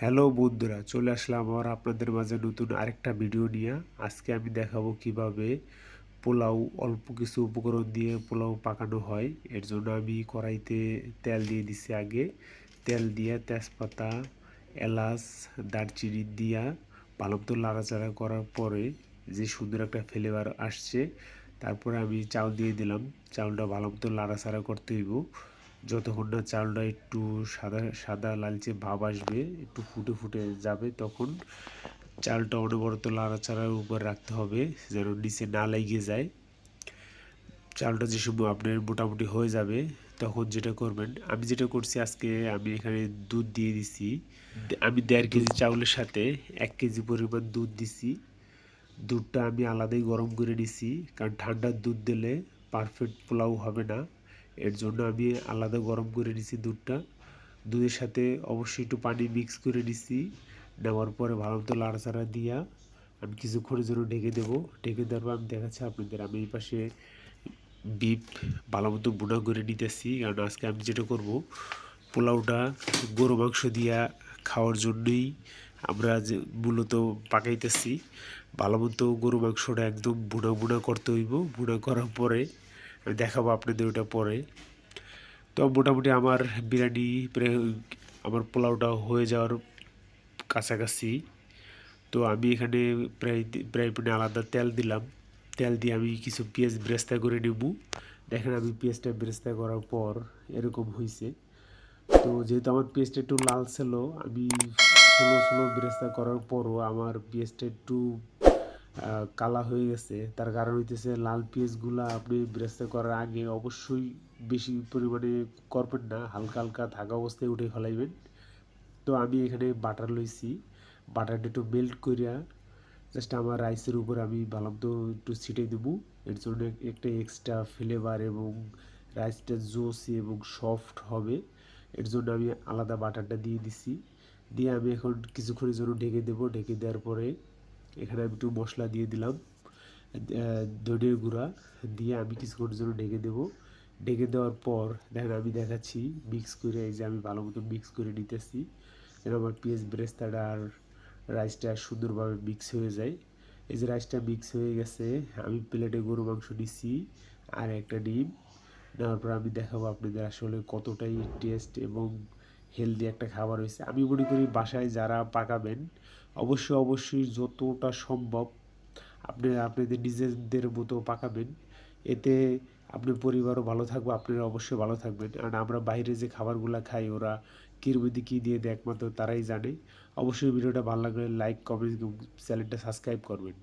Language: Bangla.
হ্যালো বন্ধুরা, চলে আসলাম আবার আপনাদের মাঝে নতুন আরেকটা ভিডিও নিয়ে। আজকে আমি দেখাবো কিভাবে পোলাও অল্প কিছু উপকরণ দিয়ে পোলাও পাকানো হয়। এর জন্য আমি কড়াইতে তেল দিয়ে দিছি আগে। তেল দিয়ে তেজপাতা, এলাচ, দারচিনি দিয়া ভালো মতো নাড়াচাড়া করার পরে যে সুন্দর একটা ফ্লেভার আসছে, তারপরে আমি চাউল দিয়ে দিলাম। চাউলটা ভালো মতো নাড়াচাড়া করতে হইব যতক্ষণ না চালটা একটু সাদা সাদা লালচে ভাব আসবে, একটু ফুটে ফুটে যাবে, তখন চালটা অনবরত নাড়াচাড়ার উপর রাখতে হবে যেন নিচে না লেগে যায়। চালটা যে সময় আপনার মোটামুটি হয়ে যাবে তখন যেটা করবেন, আমি যেটা করছি আজকে, আমি এখানে দুধ দিয়ে দিছি। আমি 1.5 কেজি চাউলের সাথে 1 কেজি পরিমাণ দুধ দিছি। দুধটা আমি আলাদাই গরম করে নিছি, কারণ ঠান্ডা দুধ দিলে পারফেক্ট পোলাও হবে না। এর জন্য আমি আলাদা গরম করে নিছি দুধটা। দুধের সাথে অবশ্যই একটু পানি মিক্স করে নিছি। নেওয়ার পরে ভালো মতো লাড়াচাড়া দিয়া আমি কিছুক্ষণের জন্য ঢেকে দেবো। ঢেকে দেওয়ার পর আমি দেখাচ্ছি আপনাদের, আমি এই পাশে বিফ ভালো মতো বুনা করে নিতেছি, কারণ আজকে আমি যেটা করব, পোলাওটা গরু মাংস দিয়া খাওয়ার জন্যই আমরা যে মূলত পাকাইতেছি। ভালো মতো গরু মাংসটা একদম বুনা বুনা করতে হইব। বুনা করার পরে আমি দেখাবো আপনাদের ওটা পরে। তো মোটামুটি আমার বিরিয়ানি প্রায়, আমার পোলাওটা হয়ে যাওয়ার কাছাকাছি। তো আমি এখানে প্রায় প্রায় মানে আলাদা তেল দিলাম। তেল দিয়ে আমি কিছু পেঁয়াজ বেরেস্তা করে নেব। দেখেন আমি পেঁয়াজটা বেরেস্তা করার পর এরকম হয়েছে। তো যেহেতু আমার পেঁয়াজটা একটু লাল ছিল, আমি স্লো স্লো বেরেস্তা করার পরও আমার পেঁয়াজটা একটু কালা হয়ে গেছে। তার কারণ হইতেছে, লাল পেঁয়াজগুলা আপনি বেরেস্তা করার আগে অবশ্যই বেশি পরিমাণে করবেন না, হালকা হালকা থাকা অবস্থায় উঠে ফেলাইবেন। তো আমি এখানে বাটার লইছি। বাটারটা একটু মেল্ট করিয়া জাস্ট আমার রাইসের উপর আমি ভালো মতো একটু ছিটিয়ে দেবো। এর জন্য একটা এক্সট্রা ফ্লেভার এবং রাইসটা জুসি এবং সফট হবে। এর জন্য আমি আলাদা বাটারটা দিয়ে দিছি। দিয়ে আমি এখন কিছুক্ষণের জন্য ঢেকে দেবো। ঢেকে দেওয়ার পরে এখানে আমি একটু মশলা দিয়ে দিলাম, ধনিয়ার গুঁড়া দিয়ে আমি কিছুক্ষণের জন্য ঢেকে দেবো। ঢেকে দেওয়ার পর দেখেন আমি দেখাচ্ছি মিক্স করে, এই যে আমি ভালো মতো মিক্স করে নিতেছি যেন আমার পেঁয়াজ বেরেস্তাটা আর রাইসটা সুন্দরভাবে মিক্স হয়ে যায়। এই যে রাইসটা মিক্স হয়ে গেছে, আমি প্লেটে গরু মাংস নিচ্ছি আর একটা ডিম। নেওয়ার পর আমি দেখাবো আপনাদের আসলে কতটাই টেস্ট এবং হেলদি একটা খাবার হয়েছে। আমি মনে করি বাসায় যারা পাকাবেন অবশ্যই অবশ্যই যতটা সম্ভব আপনাদের নিজেদের মতো পাকাবেন। এতে আপনার পরিবারও ভালো থাকবে, আপনারা অবশ্যই ভালো থাকবেন। কারণ আমরা বাইরে যে খাবারগুলো খাই, ওরা কির মধ্যে কী দিয়ে দেয় একমাত্র তারাই জানে। অবশ্যই ভিডিওটা ভালো লাগলে লাইক, কমেন্ট এবং চ্যানেলটা সাবস্ক্রাইব করবেন।